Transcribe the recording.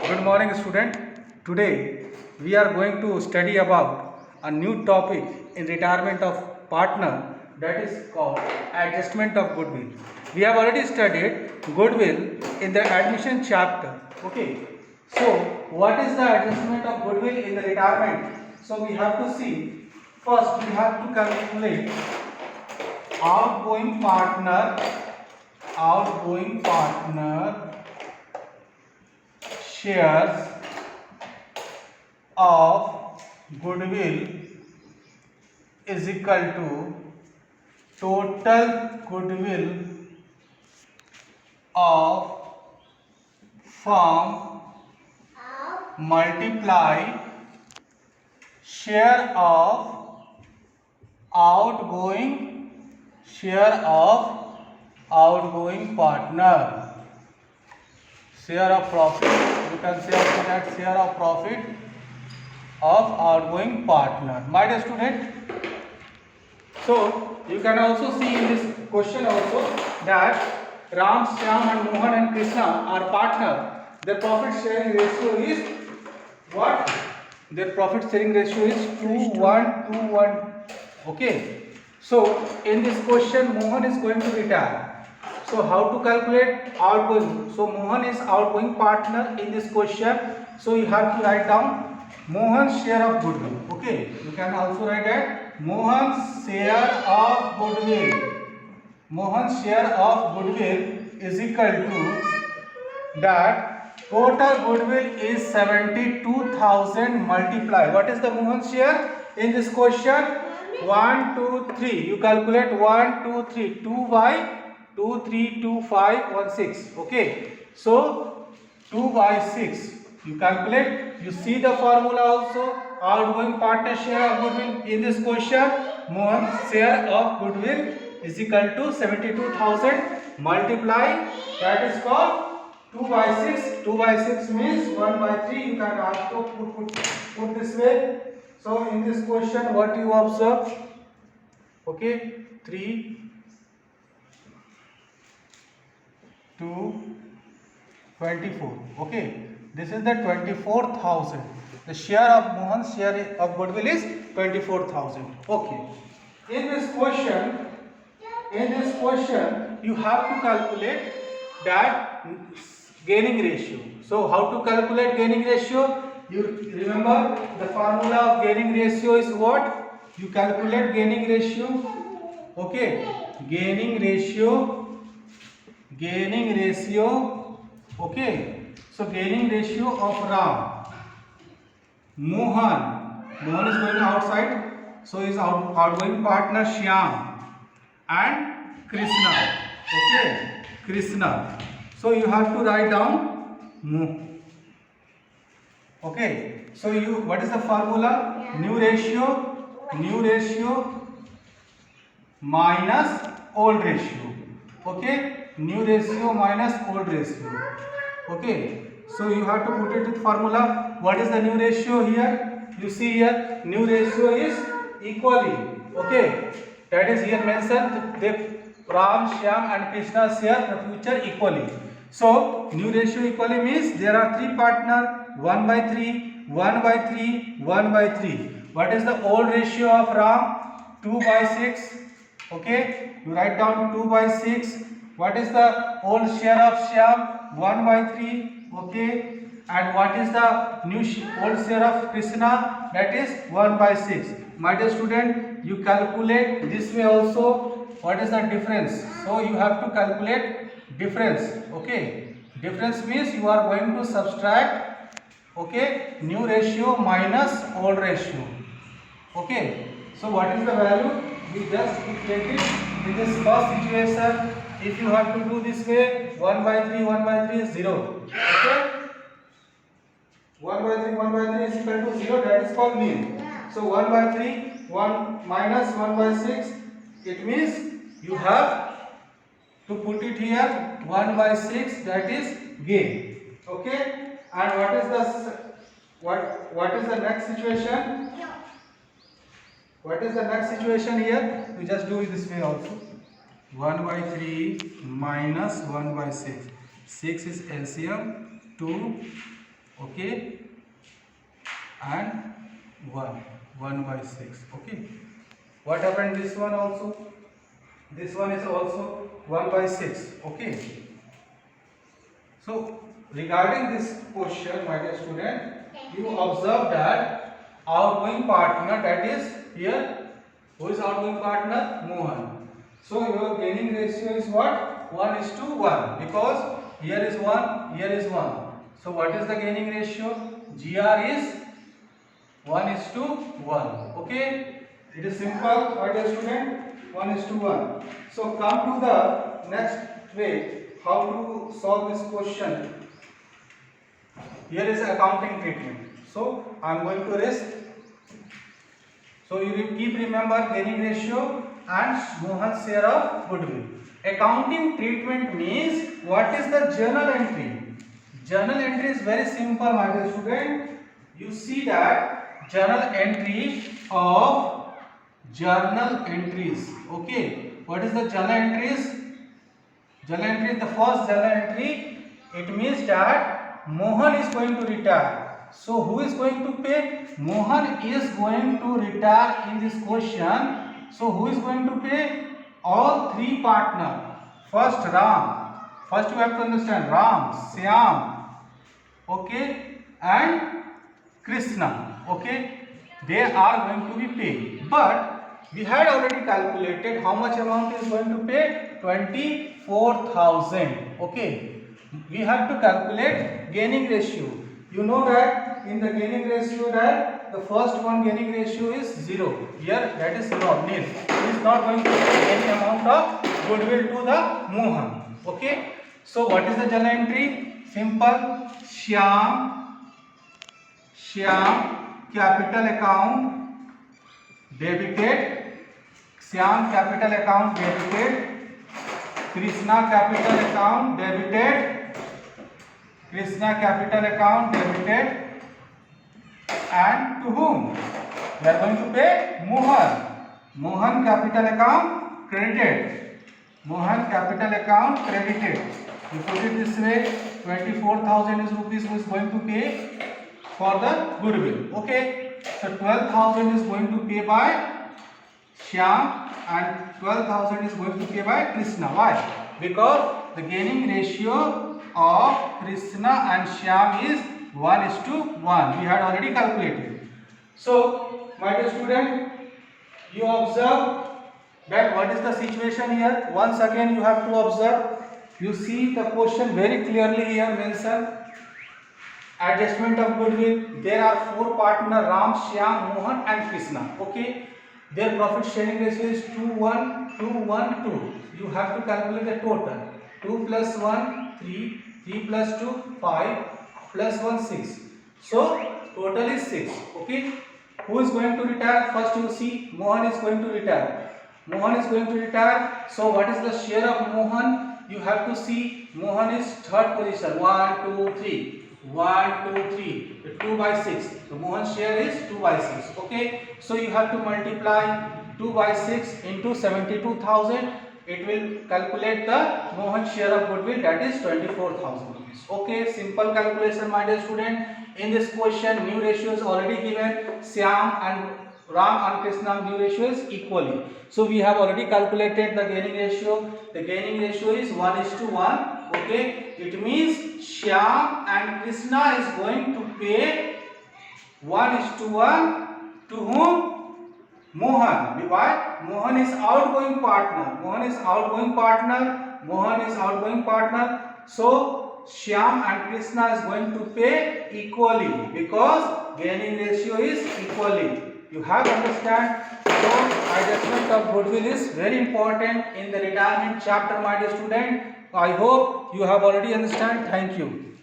Good morning, student. Today we are going to study about a new topic in retirement of partner, that is called adjustment of goodwill. We have already studied goodwill in the admission chapter. Okay. So what is the adjustment of goodwill in the retirement? So we have to see, first we have to calculate outgoing partner shares of goodwill is equal to total goodwill of firm multiply share of outgoing partner. Share of profit, you can say also that share of profit of outgoing partner. My dear student, so you can also see in this question also that Ram, Shyam and Mohan and Krishna are partner. Their profit sharing ratio is what? Their profit sharing ratio is 2:1:2:1. Okay. So in this question Mohan is going to retire. So how to calculate outgoing? So Mohan is outgoing partner in this question. So you have to write down Mohan's share of goodwill. Okay. You can also write that Mohan's share of goodwill. Mohan's share of goodwill is equal to that total goodwill is 72,000 multiply. What is the Mohan's share in this question? 1, 2, 3. You calculate 1, 2, 3. 2 by 2, 3, 2, 5, 1, 6. Okay. So 2 by 6. You calculate. You see the formula also. Outgoing partner share of goodwill in this question. Mohan's share of goodwill is equal to 72,000 multiply. That is called 2 by 6. 2 by 6 means 1 by 3. You can also put this way. So in this question what you observe? Okay, 3, 2, 24. Okay, this is the 24,000. The share of Mohan's share of goodwill is 24,000. Okay. In this question you have to calculate that gaining ratio. So how to calculate gaining ratio? You remember the formula of gaining ratio is what? You calculate gaining ratio. Okay, gaining ratio. Okay, so gaining ratio of Ram. Mohan is going outside, so his outgoing partner Shyam and Krishna. Okay, Krishna. So you have to write down. Okay, so what is the formula? New ratio minus old ratio. Okay, new ratio minus old ratio. Okay, so you have to put it with formula. What is the new ratio here? You see here, new ratio is equally. Okay, that is here mentioned. They Ram, Shyam and Krishna share the future equally. So new ratio equally means there are three partners. 1 by 3, 1 by 3, 1 by 3. What is the old ratio of Ram? 2 by 6. Okay, you write down 2 by 6. What is the old share of Shyam? 1 by 3. Okay, and what is the new old share of Krishna? That is 1 by 6. My dear student, you calculate this way also. What is the difference? So you have to calculate difference. Okay, difference means you are going to subtract. Okay, new ratio minus old ratio. Okay, so what is the value? We just take it in this first situation. If you have to do this way, 1 by 3, 1 by 3 is 0. Okay, 1 by 3, 1 by 3 is equal to 0. That is called mean. So 1 by 3, 1 minus 1 by 6. It means you have to put it here 1 by 6. That is gain. Okay. And what is the next situation? What is the next situation here? We just do it this way also. 1 by 3 minus 1 by 6. 6 is LCM, 2 Okay, and 1 by 6. Okay, what happened this one also? This one is also 1 by 6. Okay, so regarding this question, my dear student, you observe that outgoing partner, that is here, who is outgoing partner? Mohan. So your gaining ratio is what? 1 is to 1, because here is 1, here is 1. So what is the gaining ratio? GR is 1 is to 1. Okay, it is simple, my dear student. 1 is to 1. So come to the next way how to solve this question. Here is accounting treatment. So I am going to rest. So you keep remember gaining ratio and Mohan's share of goodwill. Accounting treatment means what is the journal entry? Journal entry is very simple, my dear student. You see that journal entry of journal entries. Okay, what is the journal entries? Journal entry is the first journal entry. It means that Mohan is going to retire. So who is going to pay? Mohan is going to retire in this question. So who is going to pay? All three partners. First Ram. First you have to understand Ram, Syam, okay, and Krishna. Okay, they are going to be paid. But we had already calculated how much amount is going to pay. 24,000. Okay, we have to calculate gaining ratio. You know that in the gaining ratio that the first one gaining ratio is 0. Here that is nil. He is not going to pay any amount of goodwill to the Mohan. Okay, so what is the journal entry? Simple. Shyam capital account debited. Shyam capital account debited. Krishna capital account debited. Krishna capital account debited. And to whom? We are going to pay Mohan. Mohan capital account credited. Mohan capital account credited. You put it this way, 24,000 is rupees who is going to pay for the goodwill. Okay, so 12,000 is going to pay by Shyam and 12,000 is going to pay by Krishna. Why? Because the gaining ratio of Krishna and Shyam is 1 is to 1. We had already calculated. So, my dear student, you observe that what is the situation here. Once again you have to observe. You see the question very clearly here mentioned. Adjustment of goodwill. There are 4 partners, Ram, Shyam, Mohan and Krishna. Okay. Their profit sharing ratio is 2, 1, 2, 1, 2. You have to calculate the total. 2 plus 1, 3, 3 plus 2, 5, plus 1, 6. So, total is 6. Okay. Who is going to retire? First you see, Mohan is going to retire. Mohan is going to retire. So, what is the share of Mohan? You have to see Mohan is third position. 1, 2, 3. 1, 2, 3. 2 by 6. So Mohan's share is 2 by 6. Okay. So you have to multiply 2 by 6 into 72,000. It will calculate the Mohan's share of goodwill, that is 24,000 rupees. Okay. Simple calculation, my dear student. In this question, new ratio is already given. Shyam and Ram and Krishna new ratio is equally. So we have already calculated the gaining ratio. The gaining ratio is 1 is to 1. Okay, it means Shyam and Krishna is going to pay 1 is to 1 to whom? Mohan. Why? Mohan is outgoing partner. Mohan is outgoing partner. Mohan is outgoing partner. So Shyam and Krishna is going to pay equally because gaining ratio is equally. You have to understand. So adjustment of goodwill is very important in the retirement chapter, my dear student. I hope you have already understand. Thank you.